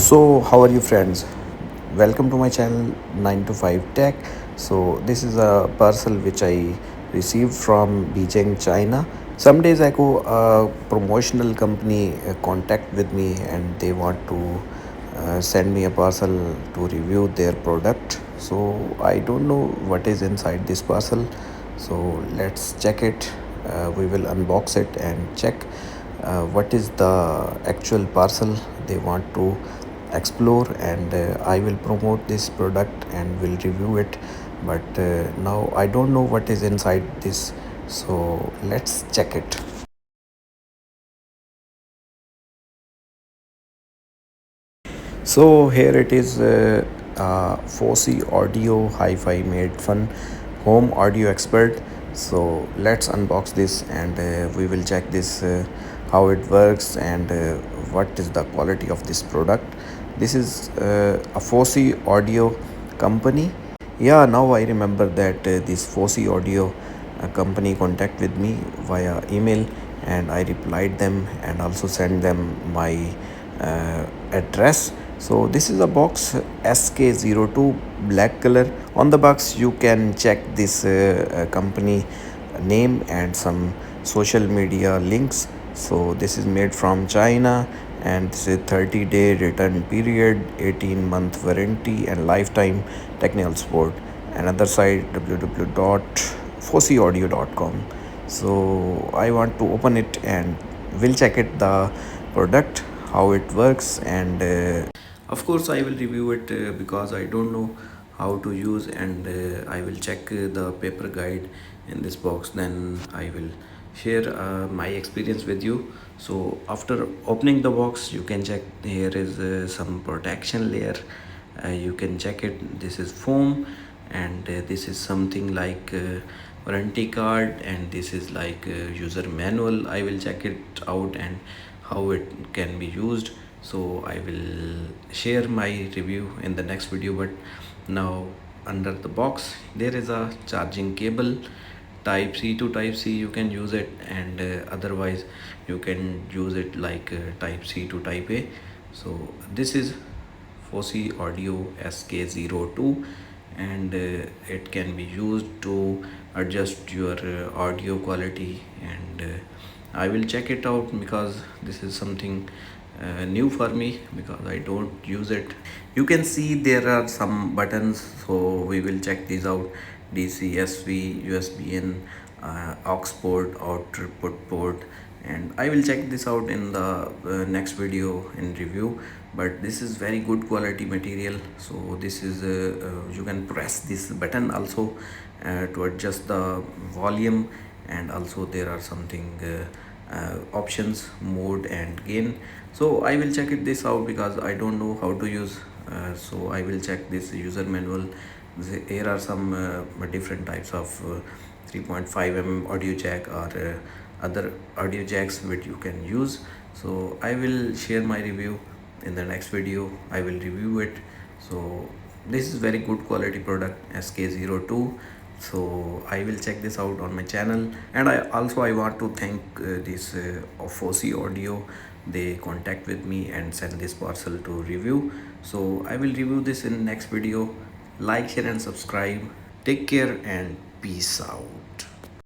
So, how are you, friends? Welcome to my channel 9 to 5 Tech. So, this is a parcel which I received from Beijing, China. Some days ago, a promotional company contact with me and they want to send me a parcel to review their product. So, I don't know what is inside this parcel. So, let's check it. We will unbox it and check what is the actual parcel they want to explore, and I will promote this product and will review it. But now I don't know what is inside this, so let's check it. So here it is, Fosi Audio Hi-Fi Made Fun Home Audio Expert. So let's unbox this and we will check this how it works and what is the quality of this product. This is a Fosi Audio company. Yeah, now I remember that this Fosi Audio company contact with me via email, and I replied them and also sent them my address. So this is a box SK02 black color. On the box you can check this company name and some social media links. So this is made from China, and this is 30-day return period, 18-month warranty and lifetime technical support. Another site www.fosiaudio.com. So I want to open it and we'll check it the product, how it works, and of course I will review it because I don't know how to use, and I will check the paper guide in this box, then I will share my experience with you. So after opening the box you can check here is some protection layer. You can check it, this is foam, and this is something like warranty card, and this is like user manual. I will check it out and how it can be used. So I will share my review in the next video. But now under the box there is a charging cable, type C to type C you can use it, and otherwise you can use it like type C to type A. So this is Fosi Audio SK02, and it can be used to adjust your audio quality, and I will check it out because this is something new for me because I don't use it. You can see there are some buttons, so we will check these out: DC, SV, USB-in, aux port, output port, and I will check this out in the next video in review. But this is very good quality material. So this is you can press this button also to adjust the volume, and also there are something options, mode and gain. So I will check this out because I don't know how to use. So I will check this user manual. Here are some different types of 3.5 mm audio jack or other audio jacks which you can use. So I will share my review in the next video. I will review it. So this is very good quality product, SK02. So I will check this out on my channel, and I want to thank this Fosi Audio. They contact with me and send this parcel to review. So I will review this in next video. Like, share and subscribe. Take care and peace out.